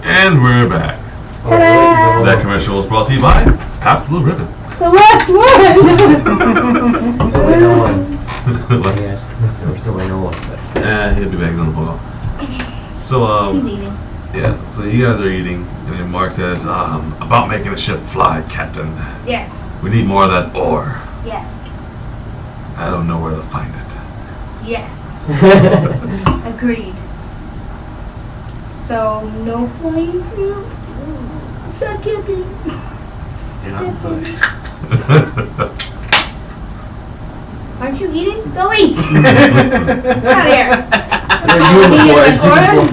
And we're back. Ta-da! That commercial was brought to you by Pabst Blue Ribbon. The last one! Still waiting on one. What? Yes, we're still waiting on one. But He'll be back. He's on the phone. So, He's eating. yeah, so you guys are eating, and then Mark says, about making a ship fly, Captain. Yes. We need more of that ore. Yes. I don't know where to find it. Yes. Agreed. So, no flying crew? Stop kidding. Aren't you eating? Go eat! Get out of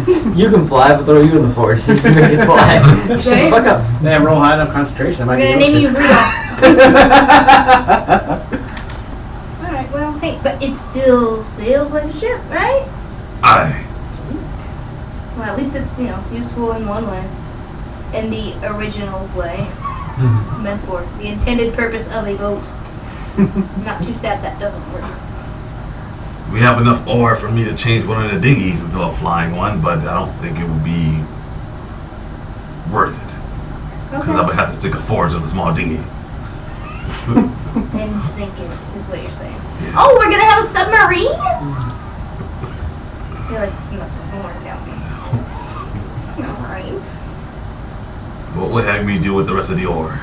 here. You can fly, but throw you in the force. You can make it fly. Shut the fuck up. They have real high enough concentration. We're gonna name you Rudolph. Alright, well, say, but it still sails like a ship, right? Aye. Sweet. Well, at least it's, useful in one way. In the original way. It's meant for. The intended purpose of a boat. Not too sad that doesn't work. We have enough ore for me to change one of the dinghies into a flying one, but I don't think it would be worth it. Because I would have to stick a forge on a small dinghy. And sink it, is what you're saying. Yeah. Oh, we're gonna have a submarine? I feel like it's not gonna work out. Alright. What would have me do with the rest of the ore?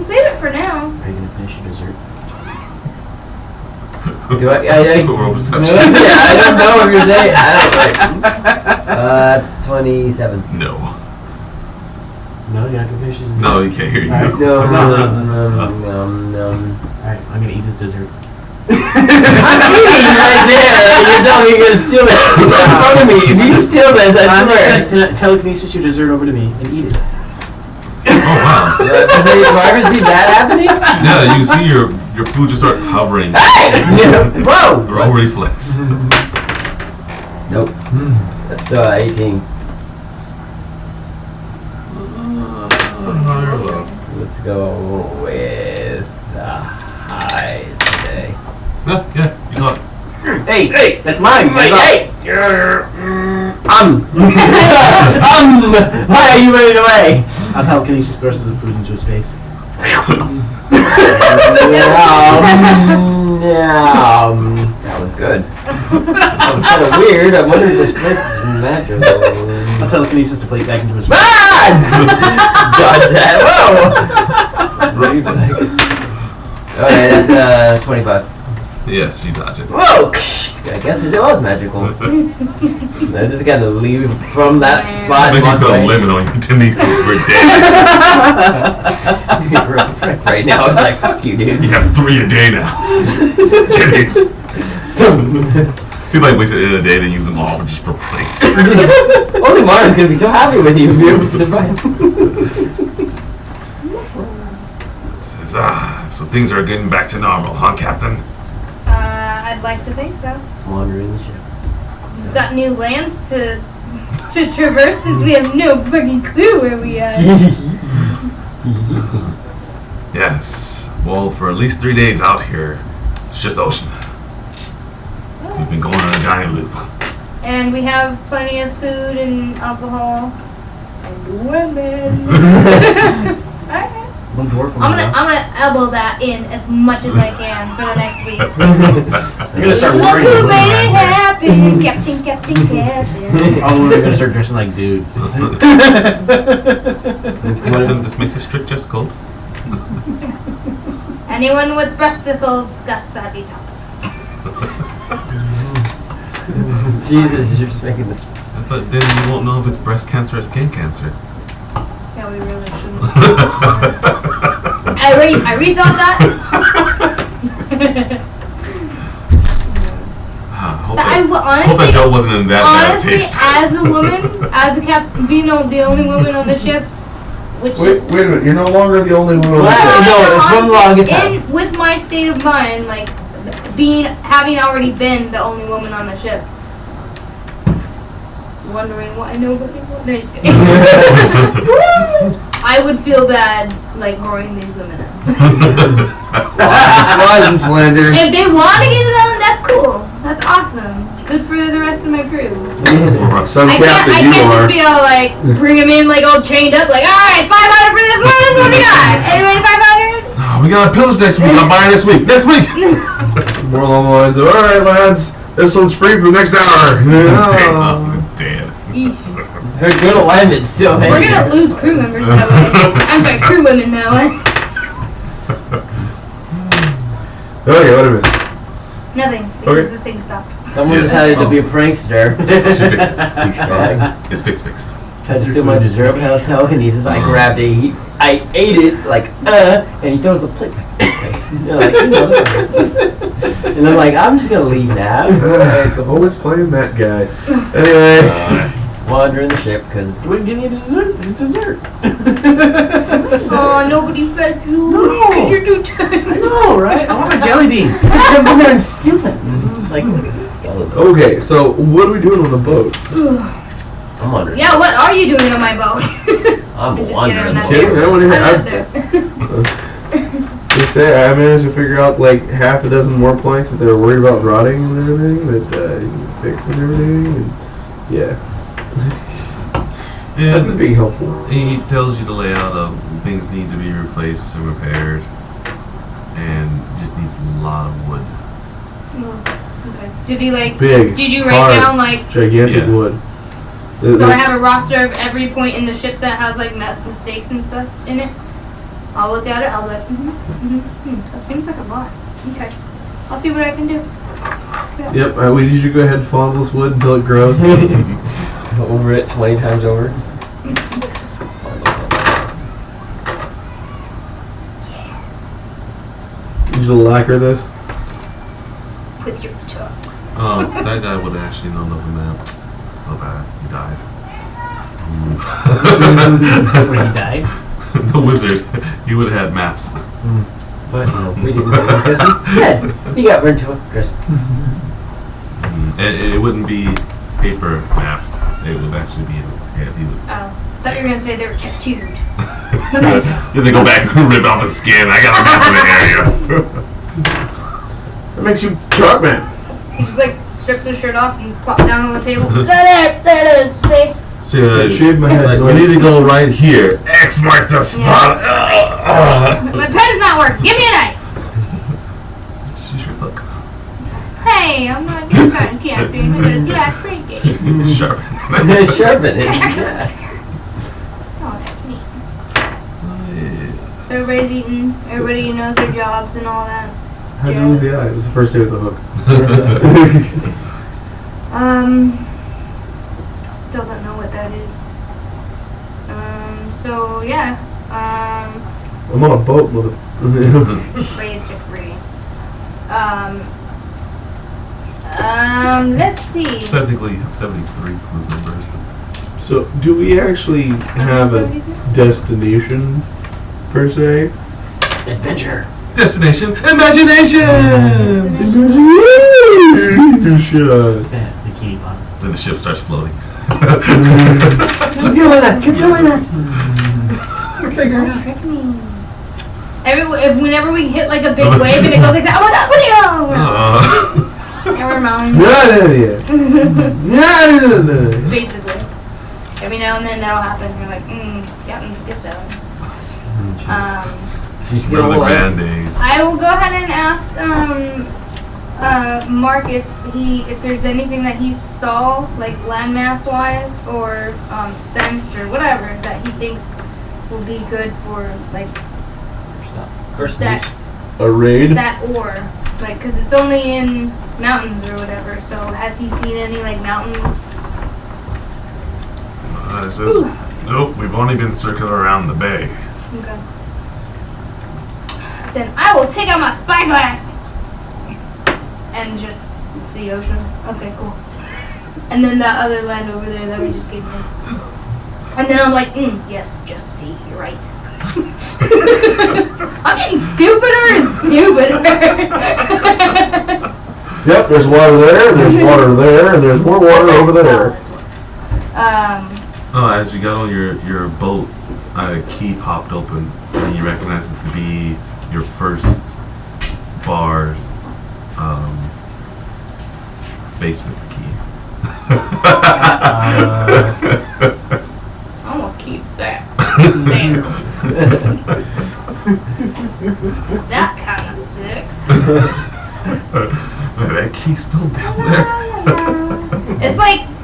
Save it for now. Are you gonna finish your dessert? Do I Roll perception. yeah, I don't know if you're saying. I don't like. That's 27. No. No, you're not gonna finish your dessert? No, he can't hear you. Alright. No. Alright, I'm gonna eat this dessert. I'm eating right there. You're telling me you're gonna steal it. It's in front of me. If you steal this, I I'm swear. gonna telekinesis your dessert over to me and eat it. Oh, wow. Have you ever seen that happening? Yeah, you see your food just start hovering. Hey! Whoa! Roll reflex. Nope. That's 18. Let's go with the highs today. Yeah, you got it. Hey, that's mine. Hey! Why are you running away? I'll telekinesis the rest of the food into his face. That was good. That was kind of weird. I wonder if the split's magical. I'll telekinesis the plate back into his face. Dodge that. Whoa! Okay, that's 25. Yes, you dodge it. Whoa! I guess it was magical. I just gotta leave from that spot Maybe and walk put a away. limit on your tendencies because we're dead. Right now, it's like, fuck you, dude. You have 3 a day now. Tendencies. He like wasted it in a day and use them all just for plates. Only Mara's gonna be so happy with you if you're able to find. Says, so things are getting back to normal, huh, Captain? I'd like to think so. Wandering the ship. We've got new lands to traverse since we have no fucking clue where we are. Yes. Well, for at least 3 days out here, it's just ocean. We've been going on a giant loop. And we have plenty of food and alcohol and women. Alright. One dwarf I'm gonna elbow that in as much as I can for the next week. You're gonna start Look worrying. who made it happen, Captain, Captain, Captain. Oh, we're gonna start dressing like dudes. This makes a strict dress code. Anyone with breasticles got to be top. Jesus, you're just making this. It's like, then you won't know if it's breast cancer or skin cancer. Yeah, we really shouldn't. I rethought that. Hope But that honestly, Joe wasn't in that bad honestly, taste. as a woman, as a captain, being the only woman on the ship, which Wait is a minute, you're no longer the only one. Wow. No, it's one longest time. with my state of mind, like having already been the only woman on the ship, wondering why nobody. No, just kidding. I would feel bad, like whoring these women out. Lies and slander. If they want to get it on, that's cool. That's awesome. good for the rest of my crew. Some I can't captain you just are. be all like, bring him in like all chained up, like, alright, 500 for this one, what do you got? Anybody 500? Oh, we got a pillage next week. I'm buying next week. Next week. More along the lines of, all right, lads, this one's free for the next hour. Damn. They're good alignment still. We're gonna lose crew members that way. I'm sorry, crew women that way. Okay, what is it? Nothing, because Okay. the thing stopped. Someone Yes. decided to be a prankster. It's fixed. Tried to steal my dessert when I was telekinesis. I grabbed it. I ate it and he throws the plate back in my face. They're like, and I'm like, I'm just gonna leave now. Always playing that guy. Anyway. Wandering the ship because we didn't eat his dessert. Oh, nobody fed you. No. Because you're too I tired. know, right? I want my jelly beans. Jump in there and steal them. Like, Okay, so what are we doing on the boat? I'm wondering. Yeah, what are you doing on my boat? I'm just wondering. kidding, I'm not Kidding, there. I wanna hear- I'm not there. They say I managed to figure out like half a dozen more planks that they were worried about rotting and everything that you can fix and everything. And yeah, that'd And be helpful. he tells you the layout of things need to be replaced and repaired, and just needs a lot of wood. Okay. Did he like? Big, Did you write hard, down like? gigantic Yeah. wood. So I have a roster of every point in the ship that has like mistakes and stuff in it. I'll look at it. I'll be like, that seems like a lot. Okay, I'll see what I can do. Yep, we need you to go ahead and follow this wood until it grows. Over it 20 times over. Need you to lacquer this. With your tongue. That guy would have actually known of the map. So bad. He died. When he died. The wizard. He would have had maps. But no, we didn't know because he's dead. He got burned to a crisp. And it wouldn't be paper maps. It would actually be in hand. He would. Oh, thought you were gonna say they were tattooed. Yeah, they go back and rip off his skin. I got a map of the area. That makes you truck man. He just like strips his shirt off and plops down on the table. There it is. See? So, Shave my head. like, we need to go right here. X marks the spot. My pen's not working. Give me a knife. She should look. Hey, I'm not your kind of captain. I'm gonna get out freaky. Sharp. Sharpen it. Yeah. Oh, that's neat. So everybody's eating. Everybody knows their jobs and all that. How'd you lose the eye? It was the first day with the hook. Still don't know what that is. So yeah. I'm on a boat, mother. Raised to free. Let's see. Technically, 73 crew members. So, do we actually have a destination, per se? Adventure. Destination Imagination! Shut. Bikini bottom. Then the ship starts floating. Keep doing that. Keep doing that. Don't trick me. Whenever we hit like a big wave and it goes like that, what are you? Never mind. Basically. Every now and then that'll happen. You're like, Captain skips out. She's Remember the getting grand days. I will go ahead and ask Mark if there's anything that he saw, like landmass wise or sensed or whatever that he thinks will be good for like that A raid? that ore, like because it's only in mountains or whatever. So has he seen any like mountains? It says, nope, we've only been circling around the bay. Okay. Then I will take out my spyglass and just see ocean. Okay, cool. And then that other land over there that we just gave me. And then I'm like, yes, just see, you're right. I'm getting stupider and stupider. Yep, there's water there, and there's more water over there. Oh, as you got on your boat, a key popped open, and you recognize it to be your first bar's basement key. I'm gonna keep that. Damn. That kind of sticks. That key's still down there.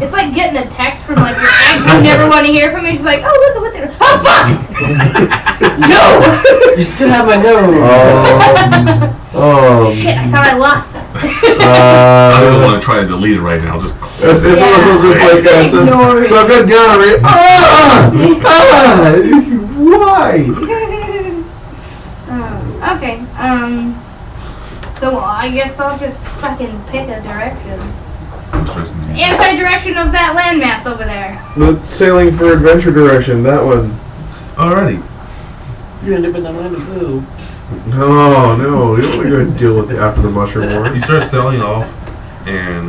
It's like getting a text from like your ex you never want to hear from. You're just like, oh look at what they're. Oh fuck! No! You still have my number. Shit! I thought I lost it. I don't want to try to delete it right now. Just That's it. Yeah. That's a good place, guys. Ignore it. So good gallery. Why? Okay. So I guess I'll just fucking pick a direction. Anti-direction of that landmass over there. The sailing for adventure direction. That one. alrighty. You're gonna dip in the lemon too. No, no. You don't want to go and deal with it after the mushroom war. You start selling off, and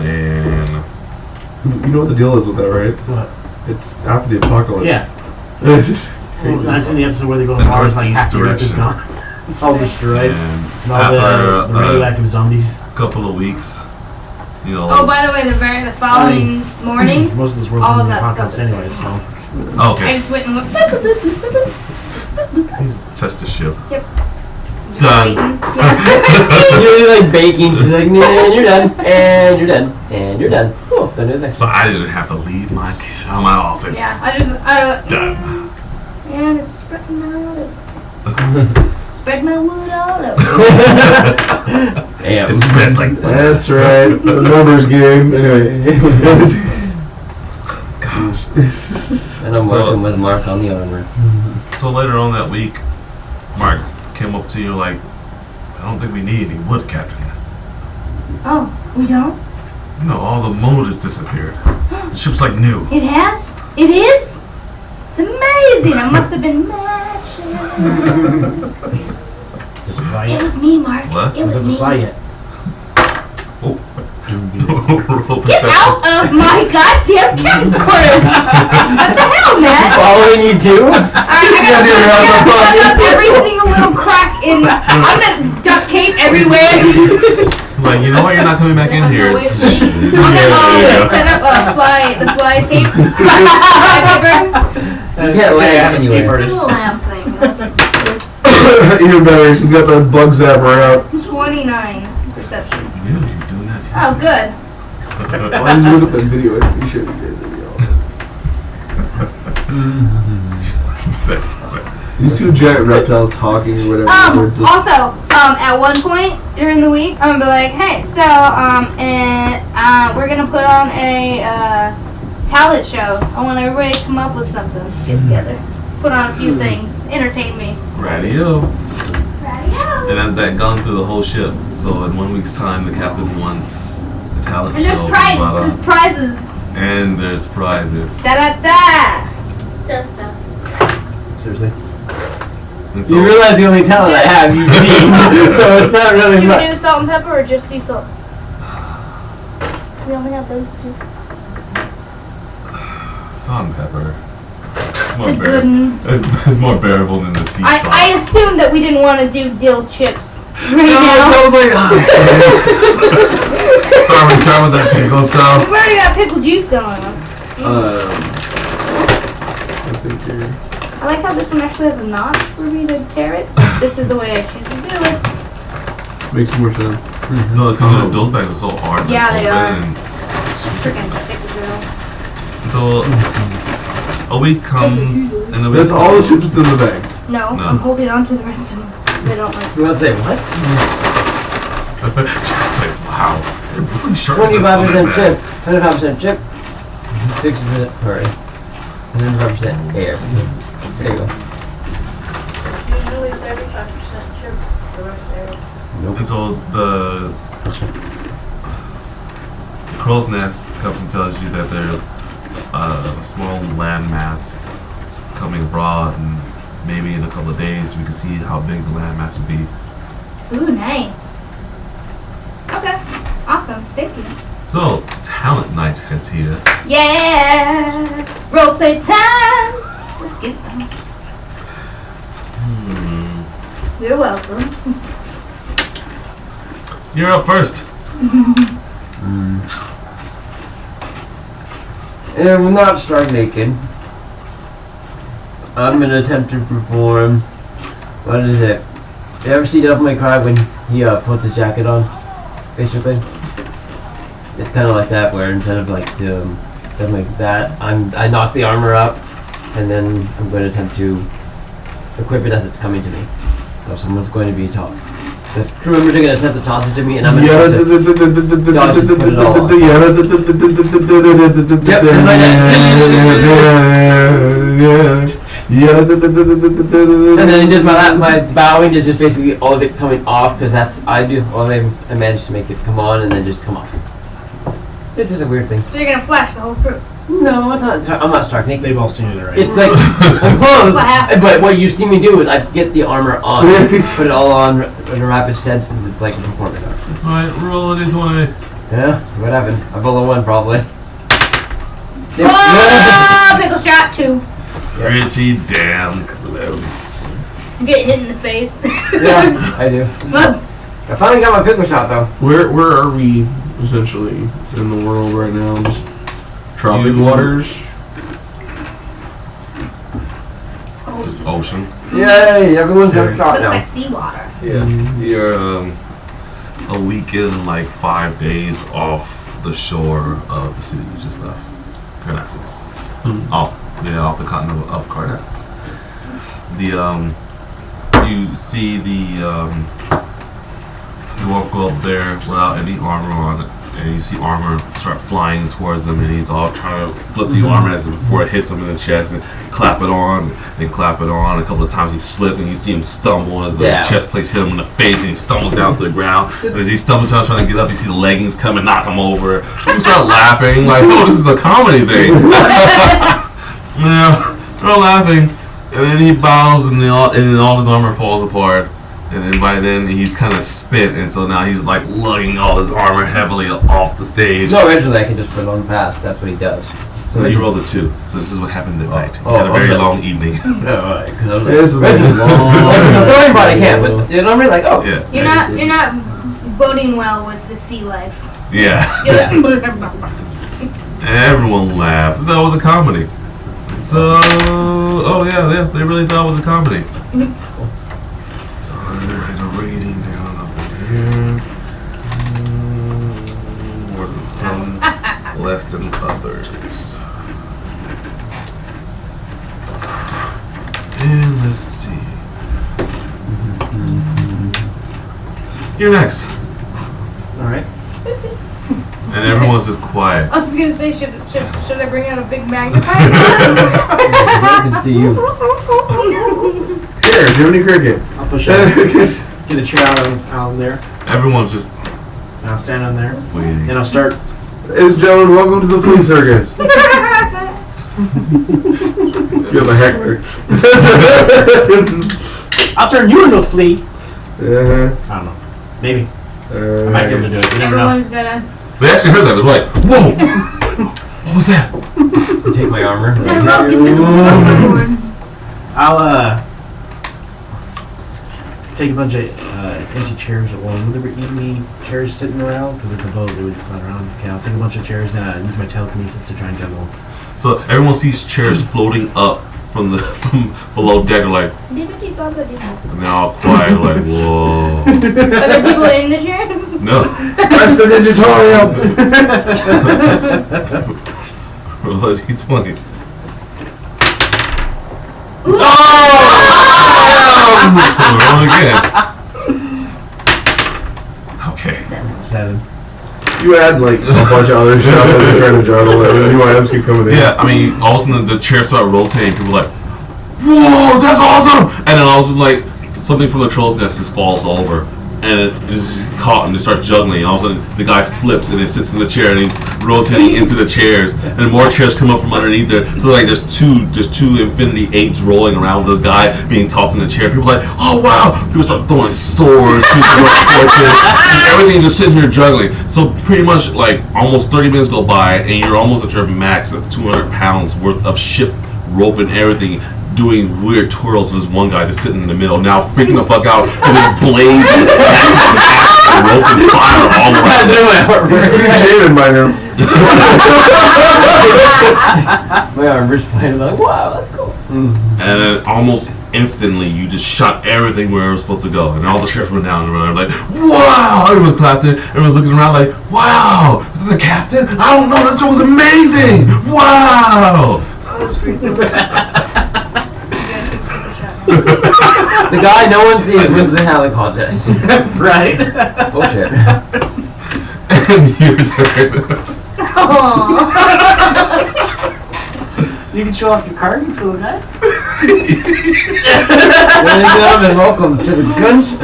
You know what the deal is with that, right? What? It's after the apocalypse. Yeah. It's just Well, I seen the episode where they go to The Mars like half northeast the Earth is direction. gone. It's all destroyed. and And all after the radioactive zombies. a couple of weeks, you know. Oh, by the way, the following morning, Most of this world's all in of the that apocalypse stuff is anyway, so. I Okay, just went and looked. test the ship. Just Done. waiting. Yeah. You're really like baking. She's like, nah, and you're done, and you're done, and you're done. Oh, done to the next So one. I didn't have to leave my office. Yeah, Done. and it's spreading out. Spread my wood all over. Damn. It's best like That's right. It's a numbers game. Anyway. gosh. And I'm So- working with Mark on the armor. So later on that week, Mark came up to you like, I don't think we need any wood, Captain. Oh, we don't? No, all the mold has disappeared. The ship's like new. It has? It is? It's amazing. I must have been matching. Doesn't fly It yet. was me, Mark. What? It It was doesn't me. fly yet. Oh. Roll Get perception. out of my goddamn captain's quarters! What the hell, man? Following you too? I gotta plug up every single little crack in. I'm gonna duct tape everywhere. Like, you know what? You're not coming back in here. It's- I'm gonna set up the fly tape. Fly paper. You can't laugh Escape anywhere. artist. Little lamp thing. Even better, she's got the bug zapper out. 29 perception. Yeah, you're doing that. Oh, good. Why didn't you look up that video? I think you should have did the video. These two giant reptiles talking or whatever. they're just- Also, at one point during the week, I'm gonna be like, hey, so, we're gonna put on a, talent show. I want everybody to come up with something, get together, put on a few things, entertain me. Radio. Radio. And that gone through the whole ship. So in 1 week's time, the captain wants a talent And show. there's blah, blah, prizes, blah. there's prizes. And there's prizes. Da da da. Seriously. And so, You realize the only talent I have, you see. So it's not really Should we much. do salt and pepper or just sea salt? We only have those two. salt and pepper. It's more The bear- good ones. It's more bearable than the sea salt. I assumed that we didn't want to do dill chips right I now. was like, Start with that pickle stuff. We've already got pickle juice going on. I think you're. I like how this one actually has a notch for me to tear it. This is the way I choose to do it. Makes more sense. No, because those bags are so hard. to Yeah, they open are. and- Freaking pickle drill. So a week comes and a week That's all the shit that's in the bag. No, No. I'm holding on to the rest of them. They don't like You want to say what? It's like, wow, they're really sharp. 25% chip, 25% chip, 60% hurry, and then 5% air. There you go. Usually 35% chip, the rest there. And so the crow's nest comes and tells you that there's a small landmass coming abroad, and maybe in a couple of days we can see how big the landmass would be. Ooh, nice. Okay, awesome. Thank you. So talent night is here. Yeah, roleplay time. Let's get them. You're welcome. You're up first. and will not start naked. I'm gonna attempt to perform. What is it? You ever see Devil May Cry when he puts his jacket on? Basically, it's kind of like that, where instead of like something like that, I knock the armor up, and then I'm going to attempt to equip it as it's coming to me. So someone's going to be tossed. The crew members are going to attempt to toss it to me, and I'm going to dodge and put it all on. Yep, just like that. And then just my bowing is just basically all of it coming off, because that's I managed to make it come on and then just come off. This is a weird thing. So you're gonna flash the whole crew. No, it's not. I'm not stark naked. They've all seen it already. It's like I'm clothed, What happened? but what you see me do is I get the armor on, put it all on in a rapid sense, and it's like a performance art. Alright, roll it into 20. Yeah, so what happens? I roll a 1 probably. Oh, pickle shot 2. Pretty damn close. You get hit in the face. Yeah, I do. Whoops. I finally got my pickle shot though. Where are we essentially in the world right now? Just tropic You- waters. Just ocean. Yay! Everyone's got a shot Looks now. like seawater. Yeah. You're a weekend and like 5 days off the shore of the city you just left. Carnassus. Oh, yeah, off the continent of Carnassus. You see the dwarf go up there without any armor on it, and you see armor start flying towards him, and he's all trying to flip the armor as before it hits him in the chest and clap it on, and clap it on. A couple of times he slipped, and you see him stumble as the chest plates hit him in the face, and he stumbles down to the ground. And as he stumbles down trying to get up, you see the leggings come and knock him over. You start laughing like, "Oh, this is a comedy thing." Yeah, they're all laughing, and then he bows, and then all his armor falls apart. And then by then he's kind of spent, and so now he's like lugging all his armor heavily off the stage. No, originally I can just put it on fast. That's what he does. So you rolled a 2. So this is what happened that night. You Oh, had a very okay. long evening. No, alright, because I was like, This is a no, long. I can't, but you know what I mean? Like, oh, Yeah. You're not boding well with the sea life. Yeah. You're like, Everyone laughed. That was a comedy. So, oh yeah, they really thought it was a comedy. So there's a rating down up here. More than some, less than others. And let's see. You're next. Alright. And everyone's just quiet. I was gonna say, should I bring out a big magnifier? I can see you. Here, Jiminy Cricket. I'll push out. Get a chair out on there. Everyone's just And I'll stand on there. waiting. Then I'll start. Ladies and gentlemen, welcome to the flea circus. You're the heckler. I'll turn you into a flea. Uh-huh. I don't know. Maybe. I might be able to do it. You never know. Everyone's gonna. They actually heard that. They're like, "Whoa, what was that?" You take my armor. I'll take a bunch of empty chairs at one. Will there be any chairs sitting around? Because it's a boat, they would just sit around. Okay, I'll take a bunch of chairs and use my telekinesis to try and juggle. So everyone sees chairs floating up from below deck. They're like, Are and they're all quiet. Like, whoa. there people in the chairs? No. Press the digitorium. Roll a d20. Roll again. Okay. 7. You add like a bunch of other stuff as you're trying to juggle it, and new items keep coming in. Yeah, I mean, all of a sudden the chairs start rotating. People are like, "Whoa, that's awesome!" And then all of a sudden, like, something from the crow's nest just falls over, and it is caught and just starts juggling. And all of a sudden, the guy flips and then sits in the chair, and he's rotating into the chairs, and more chairs come up from underneath there. So like, there's two Infinity 8s rolling around with this guy being tossed in the chair. People are like, "Oh wow!" People start throwing swords, people start torches, and everything just sitting here juggling. So pretty much like almost 30 minutes go by, and you're almost at your max of 200 pounds worth of ship rope and everything, doing weird twirls. There's one guy just sitting in the middle, now freaking the fuck out with his blades and ropes and fire all around. Shaving by now. My armor's playing like, wow, that's cool. And then almost instantly, you just shot everything where it was supposed to go, and all the sheriffs went down and were like, "Wow!" Everyone's clapping. Everyone's looking around like, "Wow! Is that the captain? I don't know. That show was amazing! Wow!" The guy no one sees wins the Halley contest. Right. Bullshit. And your turn. Aww. You can show off your card and so that. Ladies and gentlemen, welcome to the gun show.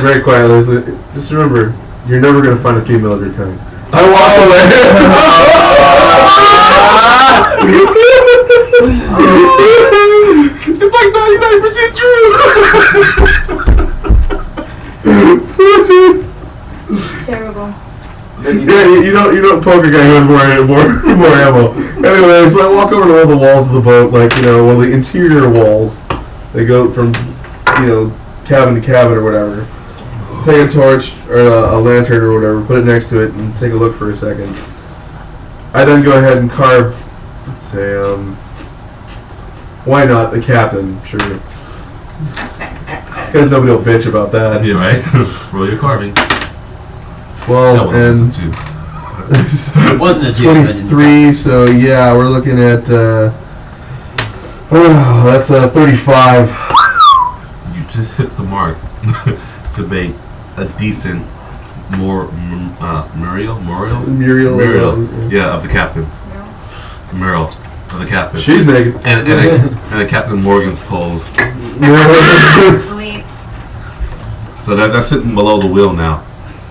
Very quiet, Leslie. Just remember, you're never gonna find a female of your kind. I walk away. It's like 99% true. Terrible. Yeah, you don't poke a guy who has more ammo. Anyway, so I walk over to one of the walls of the boat, like, you know, one of the interior walls. They go from, you know, cabin to cabin or whatever. Take a torch or a lantern or whatever, put it next to it, and take a look for a second. I then go ahead and carve, let's say, why not the captain? Sure. Because nobody will bitch about that. Yeah, right? Roll your carving. Well, That one and wasn't two. It wasn't a joke. 23, so yeah, we're looking at, that's 35. You just hit the mark to make a decent Muriel, yeah, of the captain. Muriel of the captain. She's naked. And the Captain Morgan's pose. Sweet. So that's sitting below the wheel now.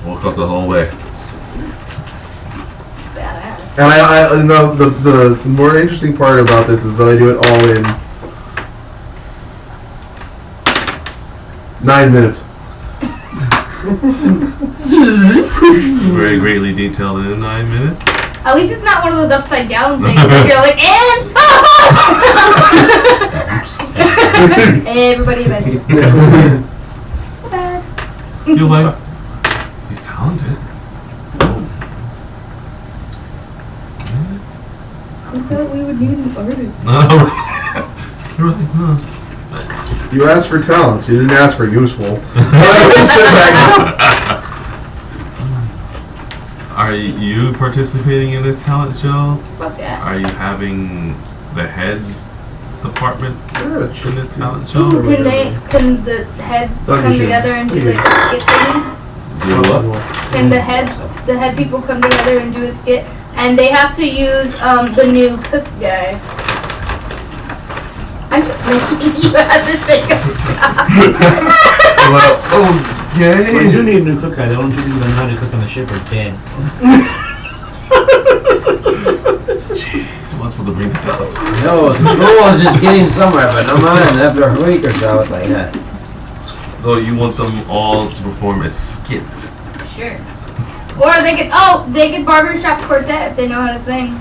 Walk up the whole way. Badass. And I know the more interesting part about this is that I do it all in 9 minutes. Very greatly detailed in 9 minutes. At least it's not one of those upside down things where you're like, and everybody eventually. Bad. You're like, he's talented. I thought we would need an artist. No, you're like, huh. You asked for talent, you didn't ask for useful. Sit back. Are you participating in this talent show? Fuck yeah. Are you having the heads department Yeah, in this talent show? Ooh, can the heads come together and do like a skit thingy? Do what? Can the head people come together and do a skit? And they have to use the new cook guy. I'm just making you have to think of Well, Well, you okay. do need a new cook guy. The only two people that know how to cook on the ship are dead. Jeez, what's supposed to bring it up? No, the goal was just getting somewhere, but no mind. After a week or so, it's like that. So you want them all to perform a skit? Sure. Or they could barbershop quartet if they know how to sing.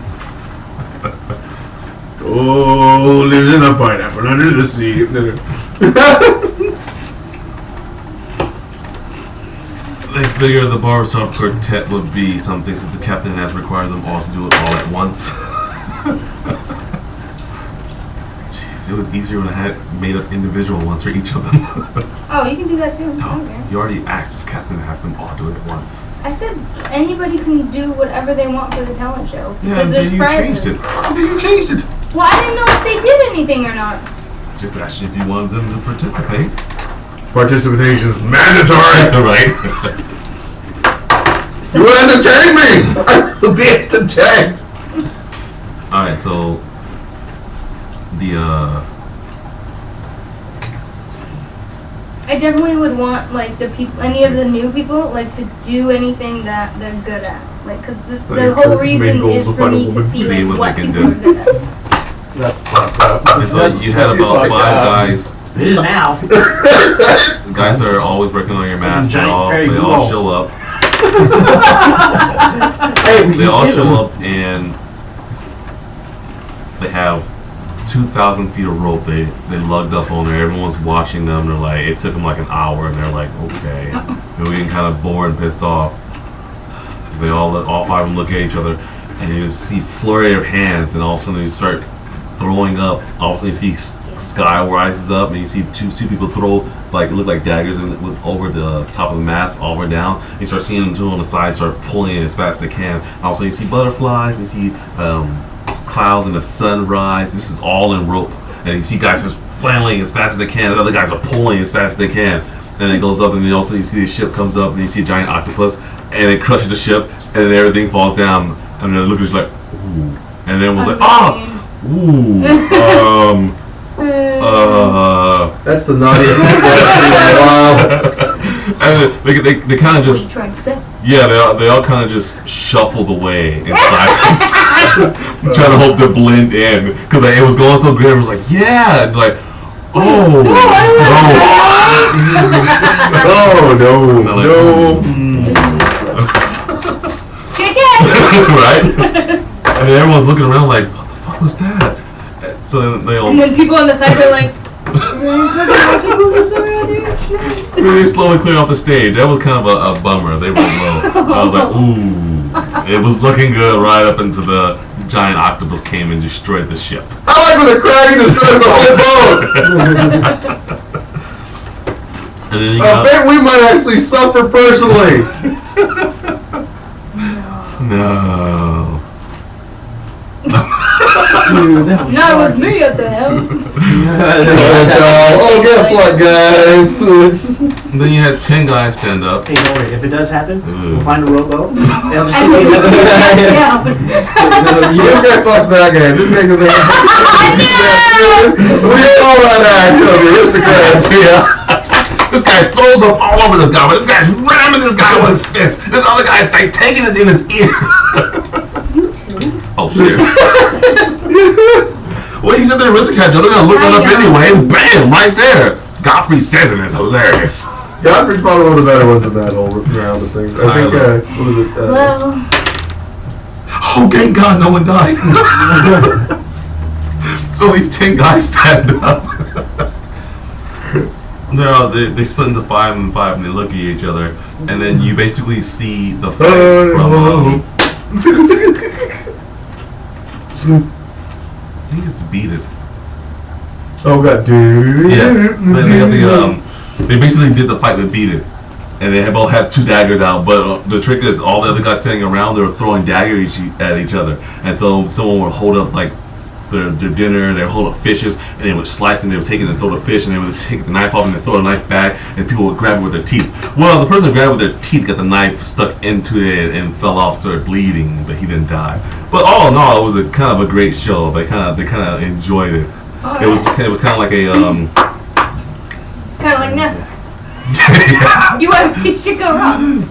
Oh, lives in a pineapple under the sea. They figure the barbershop quartet would be something since the captain has required them all to do it all at once. Jeez, it was easier when I had made up individual ones for each of them. Oh, you can do that too. I don't No, care. you already asked this captain to have them all do it at once. I said anybody can do whatever they want for the talent show. Yeah, Because then there's you prizes. changed it. Then you changed it. Well, I didn't know if they did anything or not. Just asked you if you wanted them to participate. Participation is mandatory. Right? You will entertain me. I will be entertained. Alright, so the I definitely would want like the people, any of the new people, like to do anything that they're good at. Like, cause the Like, whole the main reason goal is is to for find a me to woman. see See like what what they can people do. are good at. That's fucked up. and so you had about It's like 5 guys. It is now. The guys that are always working on your mask, they Giant all fairy show balls. up. Hey, we They all did show them. up and they have 2,000 feet of rope they lugged up on there. Everyone's watching them. They're like, it took them like an hour, and they're like, okay. They were getting kind of bored and pissed off. They all five of them look at each other, and you just see flurry of hands, and all of a sudden you start throwing up. All of a sudden you see sky rises up, and you see two people throw like, it look like daggers over the top of the mast all the way down. You start seeing them two on the side start pulling it as fast as they can. Also you see butterflies, you see clouds and the sunrise. This is all in rope, and you see guys just flailing as fast as they can. The other guys are pulling as fast as they can. And it goes up, and then also you see the ship comes up, and you see a giant octopus, and it crushes the ship, and then everything falls down. And then Lucas like, ooh, and then was like, ooh, That's the naughtiest thing I've seen in a while. And they kind of What are just, you trying to say? yeah, they all kind of just shuffled away in silence, trying to hope to blend in, because like, it was going so great. It was like, yeah, and like, oh, no. Chicken! right? And then everyone's looking around like, what the fuck was that? So then they all, And then people on the side are like, they slowly clear off the stage. That was kind of a bummer. They were low. I was like, ooh. It was looking good right up until the giant octopus came and destroyed the ship. I like when the Kraken destroys the whole boat. And then you I got, bet we might actually suffer personally. no. not with me at the helm. Oh, guess what, guys? And then you had 10 guys stand up. Hey, don't worry. If it does happen, Ooh. we'll find a rowboat. They'll just And take then me. This guy fucks that guy. This guy goes, what do you call that act of the aristocrats? Yeah. This guy throws up all over this guy, but this guy's ramming this guy with his fist. This other guy's like taking it in his ear. Oh shit. Well, he's at the aristocrat, they're gonna look that up anyway, and bam, right there. Godfrey says it is hilarious. Godfrey's probably one of the better ones in that whole round of things. I think, what is it? Well, Oh, thank God no one died. So these 10 guys stand up. They split into 5 and 5, and they look at each other, and then you basically see the fight from. I think it's Beat It. Oh god, dude. Yeah, they basically did the fight with Beat It, and they both had 2 daggers out. But the trick is, all the other guys standing around, they were throwing daggers at each other, and so someone would hold up like their dinner, they would hold up fishes, and they would slice, and they would take it and throw the fish, and they would take the knife off and they throw the knife back, and people would grab it with their teeth. Well, the person that grabbed it with their teeth got the knife stuck into it and fell off, started bleeding, but he didn't die. But all in all, it was a kind of a great show. They kind of enjoyed it. It was kind of like a kind of like NASCAR. yeah. UFC should go wrong.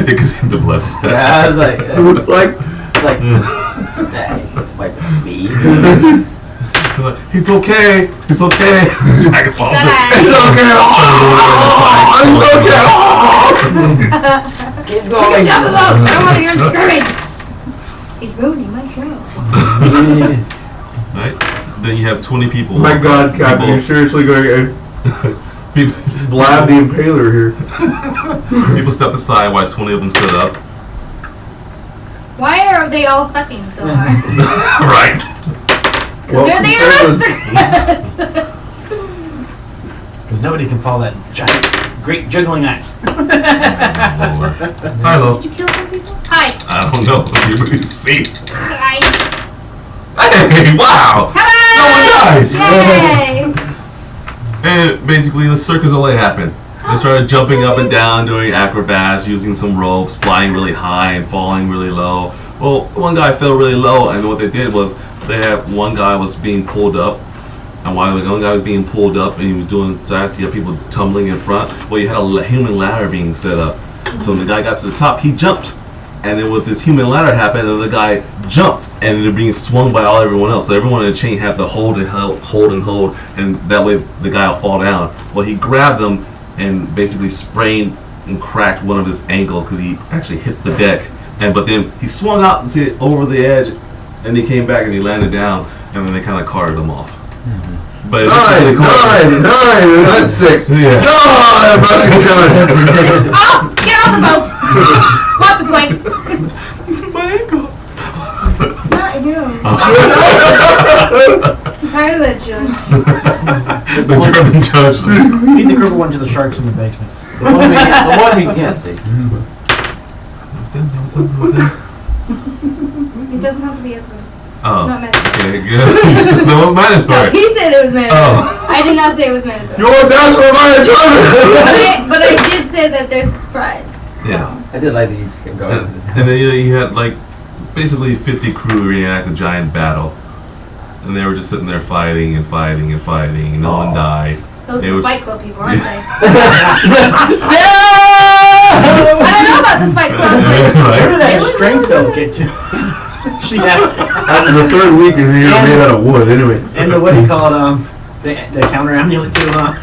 Because the blood. Yeah, I was like, Like, wipe me. He's okay. It's okay. I can fall. It's okay. Keep Chicken going. double up! I don't want to hear him screaming. He's ruining my show. Right? Then you have 20 people. my god, Captain, you're seriously going to People, blab the impaler here. people stepped aside while 20 of them stood up. Why are they all sucking so hard? Right. Well, They're the aristocrats! Because nobody can follow that giant, great juggling act. Hi, Lo. Did you kill some people? Hi. I don't know. You really see. Hi. Hey, wow. Hello! No one dies. Yay! And basically, the circus olay happened. They started jumping up and down, doing acrobats, using some ropes, flying really high and falling really low. Well, one guy fell really low, and what they did was they had one guy was being pulled up, and while the one guy was being pulled up and he was doing that, you had people tumbling in front. Well, you had a human ladder being set up. So when the guy got to the top, he jumped, and then with this human ladder happened, and the guy jumped, and they're being swung by everyone else. So everyone in the chain had to hold, and that way the guy will fall down. Well, he grabbed them and basically sprained and cracked one of his ankles because he actually hit the deck. But then he swung out over the edge, and he came back and he landed down, and then they kind of carted him off. But Nine, 6. Yeah. No, I'm rushing John. Oh, get off the boat! What the plank? My ankle. Not him. I'm tired of that judge. The German judge. Feed the crippled one to the sharks in the basement. The one we can't see. It doesn't have to be a food. Oh. Not mandatory. Okay, good. No, mine is No, right. he said it was mandatory. Oh. I did not say it was mandatory. You're down to my German. But I did say that there's fries. Yeah. I did like that you just kept going. And then you had like basically 50 crew reenact a giant battle. And they were just sitting there fighting and fighting and fighting. No one died. Those They are was- Fight Club people, aren't they? No! I don't know about this Fight Club, but Where did Right? They that look strength really though get to? She asked. After the third week, you're made out of wood anyway. And the what do you call it? The counter amulet too, huh?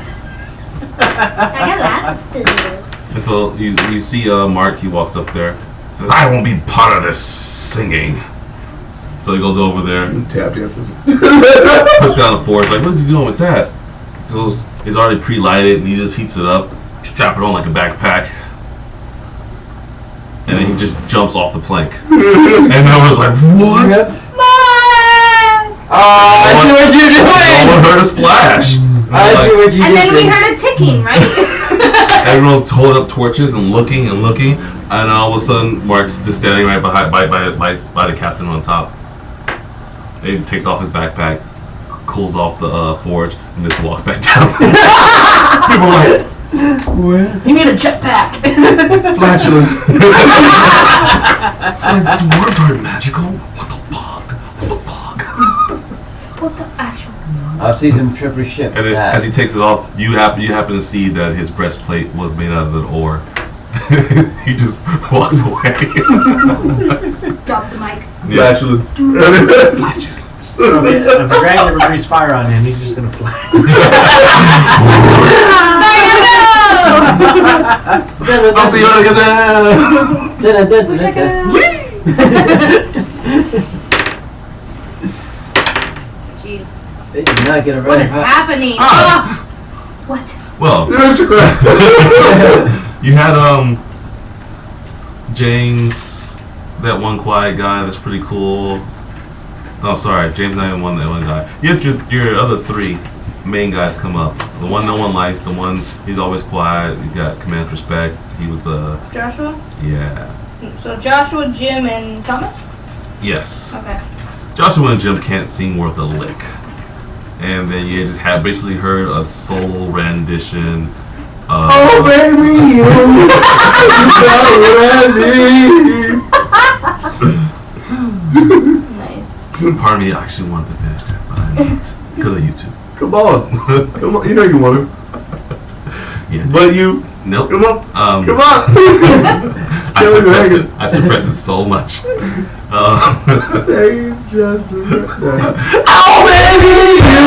I got lasted. And so you see Mark, he walks up there, says, I won't be part of this singing. So he goes over there, Tap dances. puts down the forge, like, what is he doing with that? So it's already pre-lighted, and he just heats it up, strap it on like a backpack, and then he just jumps off the plank. And I was like, what? I see what you're No doing! one heard a splash. And I see like, what you And then we did. heard a ticking, right? everyone's holding up torches and looking, and all of a sudden, Mark's just standing right behind by the captain on top. He takes off his backpack, cools off the forge, and just walks back down. People are like, You need a jetpack. Flatulence. like, dwarves aren't magical? What the fuck? What the fuck? What the actual? I've seen some tripper shit. And then, as he takes it off, you happen to see that his breastplate was made out of an ore. He just walks away. Drops the mic. Yeah. Flatulence. So if the dragon ever breathes fire on him, he's just gonna fly. I'll see you later. Jeez. They did not get a What red is hat. happening? Ah. What? Well, you had James, that one quiet guy that's pretty cool. Oh, sorry, James not even that one guy. You had your other three main guys come up. The one no one likes, the one he's always quiet. You got commands respect. He was the Joshua? yeah. So Joshua, Jim, and Thomas? Yes. Okay. Joshua and Jim can't sing worth a lick. And then you just have basically heard a solo rendition of Oh baby, you Nice. Pardon me, I actually wanted to finish that, but I'm not. Because of you two. Come on, come on. You know you want to, Yeah. but you. Nope. Come on, come on. I suppressed it so much. Say he's just a Oh, baby, you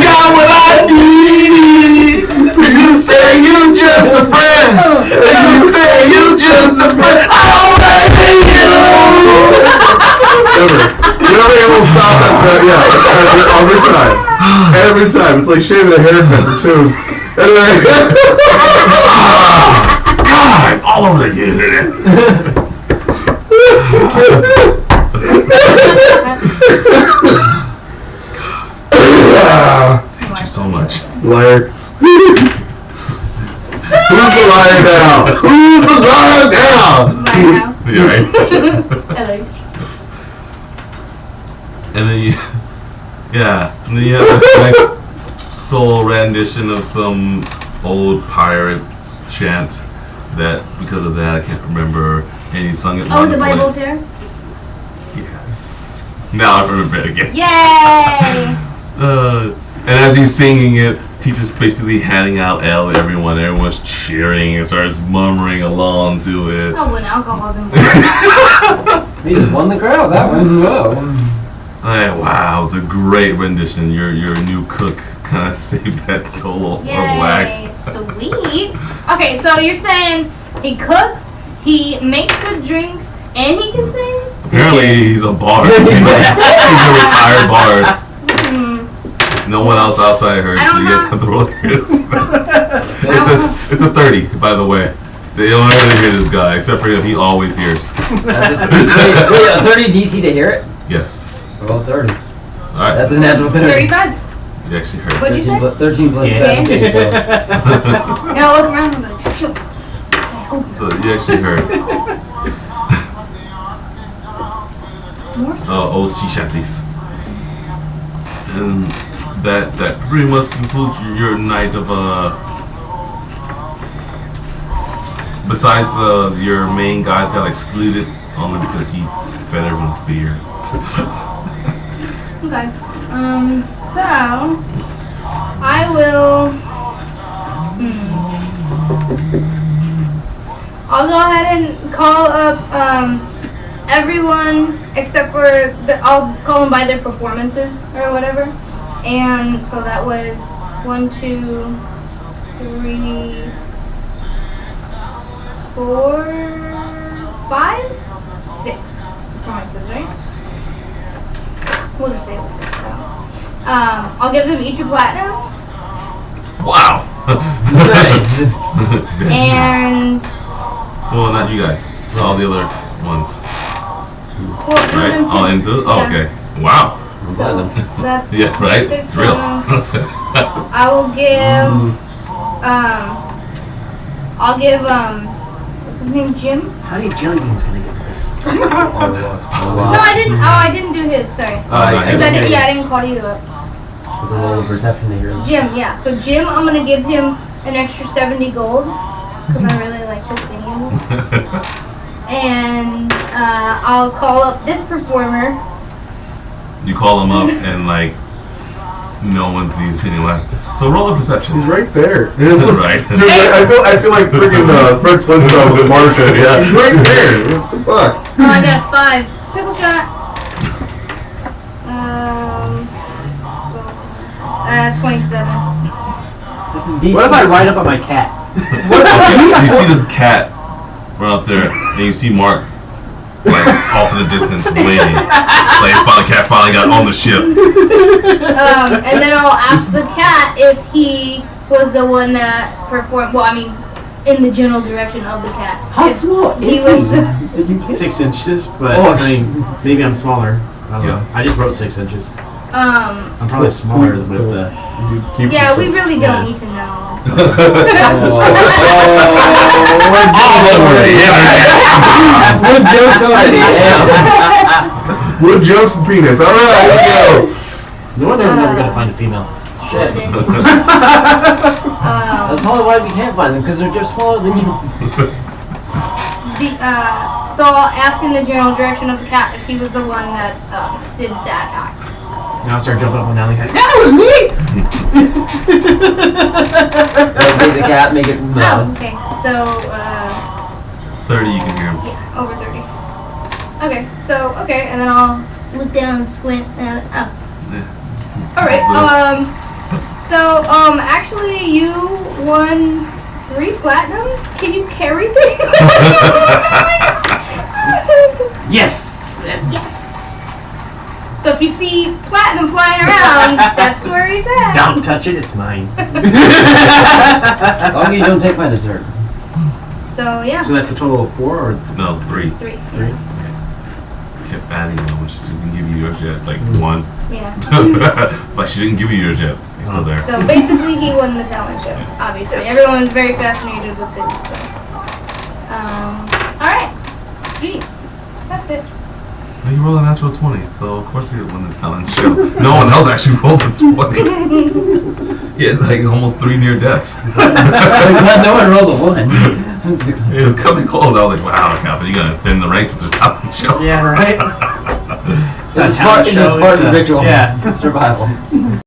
got what I need. You say you just a friend. You say you just a friend. Oh, baby, you. Never able to stop that. Yeah, every time. It's like shaving a haircut for tunes. God, it's all over the internet. Thank you so much. Liar. Who's the liar now? Who's the liar now? My house. Yeah, right? LA. And then you have this nice solo rendition of some old pirates chant that because of that I can't remember, and he sung it Oh, is it by wonderfully. Voltaire? Yes. Now I remember it again. Yay! And as he's singing it, he just basically handing out ale to everyone. Everyone's cheering and starts murmuring along to it. Oh, when alcohol's involved. He just won the crowd, that one. Whoa. Hey, wow, it's a great rendition. Your new cook kind of saved that solo or whacked. Yay! Sweet. Okay, so you're saying he cooks, he makes good drinks, and he can sing? Apparently he's a bard. He's a retired bard. Hmm. No one else outside heard, I so don't you guys know. have to roll this. It's a 30, by the way. They don't ever hear this guy, except for him. He always hears. Wait, a 30 DC to hear it? Yes. Roll 30. All right. That's a natural 30. 35. You actually heard. What'd you say? 13 plus Yeah. 17. So. Now look around and go, shoot. So you actually heard. Old sea shanties. And that pretty much concludes your night of besides your main guys got excluded only because he fed everyone with beer. Okay. So I will. I'll go ahead and call up everyone except for I'll call them by their performances or whatever. And so that was 1, 2, 3, 4, 5, 6 performances, right? We'll just say it was 6. I'll give them each a platinum. Wow. Nice. And Well, not you guys. All the other ones. well, give Right? them two. All into. Oh, Yeah. okay. Wow. Platinum. That's Yeah. Right. 6 It's real. I will give I'll give what's his name, Jim? How many jelly beans can I get this? No, I didn't. Oh, I didn't do his. Sorry. I I didn't call you up. With a little perception to hear them. Jim, yeah. So Jim, I'm gonna give him an extra 70 gold because I really like his singing. And I'll call up this performer. You call him up and like no one sees anyone. So roll a perception. He's right there. That's right. Dude, I feel like freaking Fred Flintstone with Martian. Yeah, he's right there. What the fuck? Oh, I got a 5. Pickle shot. 27. What if I ride up on my cat? You see this cat run up there, and you see Mark like off in the distance waiting. Like the cat finally got on the ship. And then I'll ask the cat if he was the one that performed. Well, I mean, in the general direction of the cat. How If small he is was the. he? 6 inches, but Oh, I mean, maybe I'm smaller. I don't Yeah. know. I just wrote 6 inches. Um. I'm probably smaller with the. Yeah, we really Yeah. don't need to know. Good jokes already. Yeah. Wood jokes and penis. All right, let's go. No wonder I'm never gonna find a female. Shit. That's Um. probably why we can't find them, because they're just smaller than you. So I'll ask in the general direction of the cat if he was the one that did that act. Now I start jumping up and down the cat. That was me! Make the cat make it Oh, loud. okay. So 30, you can hear him. yeah, over 30. Okay. So okay, and then I'll look down and squint and up. All right. So actually, you won 3 platinum. Can you carry me? Yes! Yes. So if you see platinum flying around, that's where he's at. Don't touch it, it's mine. As long as you don't take my dessert. So yeah, So that's a total of 4 or No, 3. 3. 3? Kept adding them, which she didn't give you yours yet. Like 1. Yeah. Like she didn't give you yours yet. He's still there. So basically, he won the talent show. Obviously, everyone's very fascinated with this. So. All right. Sweet. That's it. Well, you rolled a natural 20, so of course you won the talent show. No one else actually rolled a 20. Yeah, like almost 3 near deaths. No one rolled a 1. It was coming close. I was like, wow, Captain, you're gonna thin the ranks with this talent show. Yeah, right? It's a Spartan ritual. Yeah. Survival.